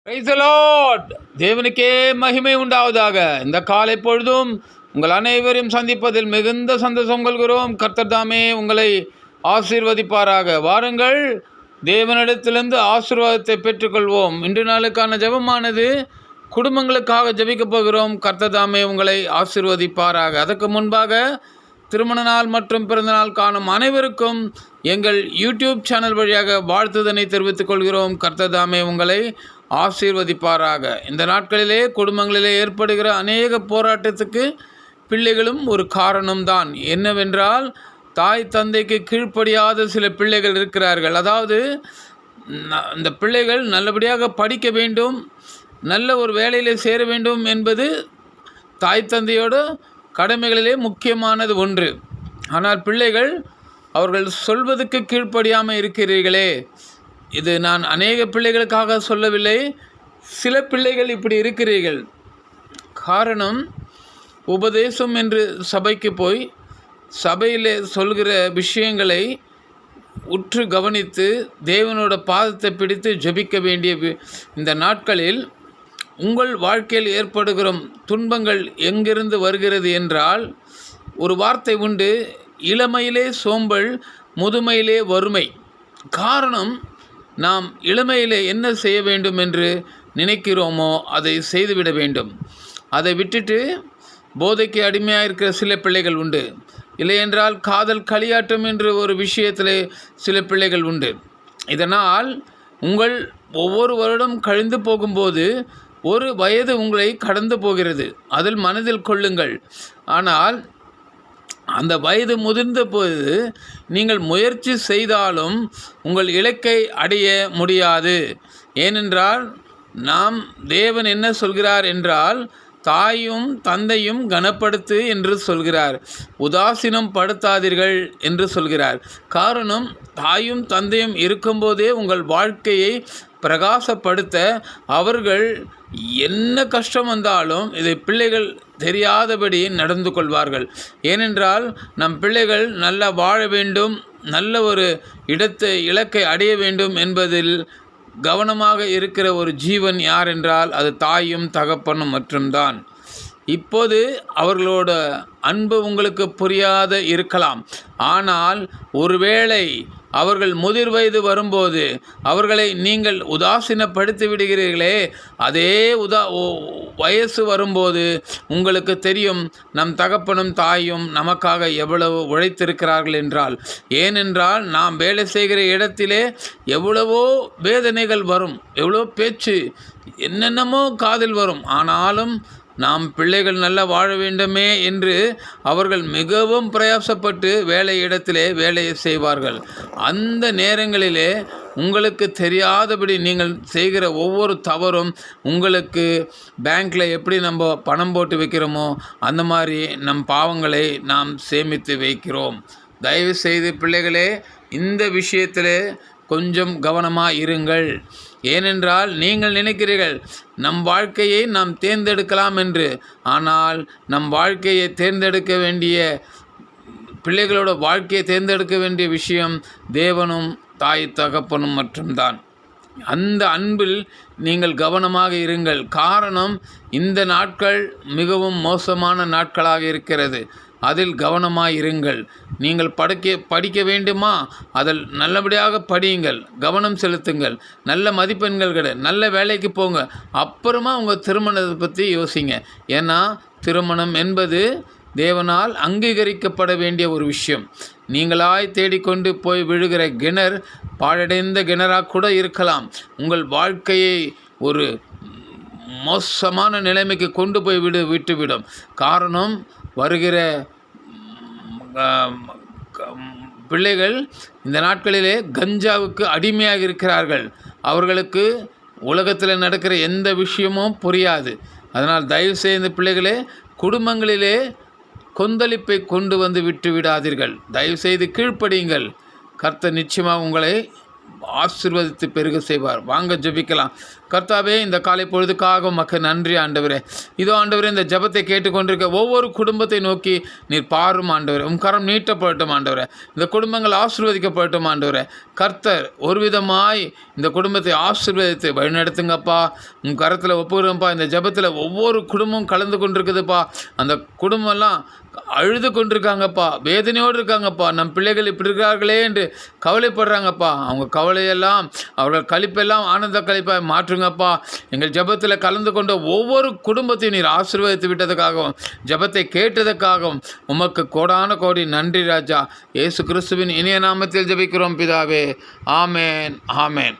Praise the Lord. தேவனுக்கே மகிமை உண்டாவதாக. இந்த காலை பொழுதும் உங்கள் அனைவரையும் சந்திப்பதில் மிகுந்த சந்தோஷம் கொள்கிறோம். கர்த்தர் தாமே உங்களை ஆசீர்வதிப்பாராக. வாருங்கள், தேவனிடத்திலிருந்து ஆசீர்வாதத்தை பெற்றுக்கொள்வோம். இன்று நாளுக்கான ஜெபமானது குடும்பங்களுக்காக ஜெபிக்கப் போகிறோம். கர்த்தர் தாமே உங்களை ஆசீர்வதிப்பாராக. அதற்கு முன்பாக திருமண நாள் மற்றும் பிறந்தநாள் காணும் அனைவருக்கும் எங்கள் யூடியூப் சேனல் வழியாக வாழ்த்துதனை தெரிவித்துக் கொள்கிறோம். கர்த்தர் தாமே உங்களை ஆசீர்வதிப்பாராக. இந்த நாட்களிலே குடும்பங்களிலே ஏற்படுகிற அநேக போராட்டத்துக்கு பிள்ளைகளும் ஒரு காரணம்தான். என்னவென்றால், தாய் தந்தைக்கு கீழ்ப்படியாத சில பிள்ளைகள் இருக்கிறார்கள். அதாவது இந்த பிள்ளைகள் நல்லபடியாக படிக்க வேண்டும், நல்ல ஒரு வேலையில் சேர வேண்டும் என்பது தாய் தந்தையோட கடமைகளிலே முக்கியமானது ஒன்று. ஆனால் பிள்ளைகள் அவர்கள் சொல்வதற்கு கீழ்ப்படியாமல் இருக்கிறீர்களே. இது நான் அநேக பிள்ளைகளுக்காக சொல்லவில்லை, சில பிள்ளைகள் இப்படி இருக்கிறீர்கள். காரணம், உபதேசம் என்று சபைக்கு போய் சபையில் சொல்கிற விஷயங்களை உற்று கவனித்து தேவனோட பாதத்தை பிடித்து ஜெபிக்க வேண்டிய இந்த நாட்களில் உங்கள் வாழ்க்கையில் ஏற்படுகிற துன்பங்கள் எங்கிருந்து வருகிறது என்றால், ஒரு வார்த்தை உண்டு, இளமையிலே சோம்பல், முதுமையிலே வறுமை. காரணம், நாம் இளமையிலே என்ன செய்ய வேண்டும் என்று நினைக்கிறோமோ அதை செய்துவிட வேண்டும். அதை விட்டுட்டு போதைக்கு அடிமையாக இருக்கிற சில பிள்ளைகள் உண்டு. இல்லையென்றால் காதல் களியாட்டம் என்று ஒரு விஷயத்தில் சில பிள்ளைகள் உண்டு. இதனால் உங்கள் ஒவ்வொரு வருடம் கழிந்து போகும்போது ஒரு வயது உங்களை கடந்து போகிறது. அதில் மனதில் கொள்ளுங்கள். ஆனால் அந்த வயது முதிர்ந்த போது நீங்கள் முயற்சி செய்தாலும் உங்கள் இலக்கை அடைய முடியாது. ஏனென்றால் தேவன் என்ன சொல்கிறார் என்றால், தாயும் தந்தையும் கனப்படுத்து என்று சொல்கிறார், உதாசீனம் படுத்தாதீர்கள் என்று சொல்கிறார். காரணம், தாயும் தந்தையும் இருக்கும்போதே உங்கள் வாழ்க்கையை பிரகாசப்படுத்த அவர்கள் என்ன கஷ்டம் வந்தாலும் இதை பிள்ளைகள் தெரியாதபடி நடந்து கொள்வார்கள். ஏனென்றால் நம் பிள்ளைகள் நல்லா வாழ வேண்டும், நல்ல ஒரு இலக்கை அடைய வேண்டும் என்பதில் கவனமாக இருக்கிற ஒரு ஜீவன் யார் என்றால் அது தாயும் தகப்பனும் மட்டும்தான். இப்போது அவர்களோட அன்பு உங்களுக்கு புரியாத இருக்கலாம். ஆனால் ஒருவேளை அவர்கள் முதிர் வயது வரும்போது அவர்களை நீங்கள் உதாசீனப்படுத்தி விடுகிறீர்களே, அதே வயசு வரும்போது உங்களுக்கு தெரியும் நம் தகப்பனும் தாயும் நமக்காக எவ்வளவு உழைத்திருக்கிறார்கள் என்றால். ஏனென்றால் நாம் வேலை செய்கிற இடத்திலே எவ்வளவோ வேதனைகள் வரும், எவ்வளோ பேச்சு என்னென்னமோ காதில் வரும். ஆனாலும் நாம் பிள்ளைகள் நல்லா வாழ வேண்டுமே என்று அவர்கள் மிகவும் பிரயாசப்பட்டு இடத்திலே வேலையை செய்வார்கள். அந்த நேரங்களிலே உங்களுக்கு தெரியாதபடி நீங்கள் செய்கிற ஒவ்வொரு தவறும் உங்களுக்கு பேங்க்கில் எப்படி நம்ம பணம் போட்டு வைக்கிறோமோ அந்த மாதிரி நம் பாவங்களை நாம் சேமித்து வைக்கிறோம். தயவு செய்து பிள்ளைகளே, இந்த விஷயத்தில் கொஞ்சம் கவனமாக இருங்கள். ஏனென்றால் நீங்கள் நினைக்கிறீர்கள் நம் வாழ்க்கையை நாம் தேர்ந்தெடுக்கலாம் என்று. ஆனால் நம் வாழ்க்கையை தேர்ந்தெடுக்க வேண்டிய, பிள்ளைகளோட வாழ்க்கையை தேர்ந்தெடுக்க வேண்டிய விஷயம் தேவனும் தாய் தகப்பனும் மட்டும்தான். அந்த அன்பில் நீங்கள் கவனமாக இருங்கள். காரணம், இந்த நாட்கள் மிகவும் மோசமான நாட்களாக இருக்கிறது. அதில் கவனமாக இருங்கள். நீங்கள் படிக்க வேண்டுமா, அதில் நல்லபடியாக படியுங்கள், கவனம் செலுத்துங்கள், நல்ல மதிப்பெண்கள் நல்ல வேலைக்கு போங்க. அப்புறமா உங்கள் திருமணத்தை பற்றி யோசிங்க. ஏன்னா திருமணம் என்பது தேவனால் அங்கீகரிக்கப்பட வேண்டிய ஒரு விஷயம். நீங்களாய் தேடிக்கொண்டு போய் விழுகிற கிணறு பாழடைந்த கிணறாக கூட இருக்கலாம். உங்கள் வாழ்க்கையை ஒரு மோசமான நிலைமைக்கு கொண்டு போய் விட்டுவிடும். காரணம், வருகிற பிள்ளைகள் இந்த நாட்களிலே கஞ்சாவுக்கு அடிமையாக இருக்கிறார்கள். அவர்களுக்கு உலகத்தில் நடக்கிற எந்த விஷயமும் புரியாது. அதனால் தயவுசெய்து பிள்ளைகளே, குடும்பங்களிலே கொந்தளிப்பை கொண்டு வந்து விட்டு விடாதீர்கள். தயவுசெய்து கீழ்ப்படியுங்கள். கர்த்தர் நிச்சயமாக உங்களை ஆசீர்வதித்து பெருக செய்வார். வாங்க ஜெபிக்கலாம். கர்த்தாவே, இந்த காலை பொழுதுக்காக உமக்கு நன்றி ஆண்டவரே. இதோ ஆண்டவரே, இந்த ஜெபத்தை கேட்டுக்கொண்டிருக்க ஒவ்வொரு குடும்பத்தை நோக்கி நீர் பாரும் ஆண்டவரே. உம் கரம் நீட்டப்படட்டும் ஆண்டவரே. இந்த குடும்பங்கள் ஆசீர்வதிக்கப்படட்டும் ஆண்டவரே. கர்த்தர் ஒரு விதமாய் இந்த குடும்பத்தை ஆசீர்வதித்து வழிநடத்துங்கப்பா. உன் கரத்தில் ஒப்புகிறோம்ப்பா. இந்த ஜெபத்தில் ஒவ்வொரு குடும்பமும் கலந்து கொண்டிருக்குதுப்பா. அந்த குடும்பம்லாம் அழுது கொண்டிருக்காங்கப்பா, வேதனையோடு இருக்காங்கப்பா. நம் பிள்ளைகள் இப்படி இருக்கிறார்களே என்று கவலைப்படுறாங்கப்பா. அவங்க கவலையெல்லாம், அவர்கள் கழிப்பெல்லாம் ஆனந்த கழிப்பாக மாற்றுங்கப்பா. எங்கள் ஜெபத்தில் கலந்து கொண்ட ஒவ்வொரு குடும்பத்தையும் நீர் ஆசீர்வதித்து விட்டதுக்காகவும் ஜெபத்தை கேட்டதுக்காகவும் உமக்கு கோடான கோடி நன்றி ராஜா. இயேசு கிறிஸ்துவின் இனிய நாமத்தில் ஜெபிக்கிறோம் பிதாவே. ஆமேன், ஆமேன்.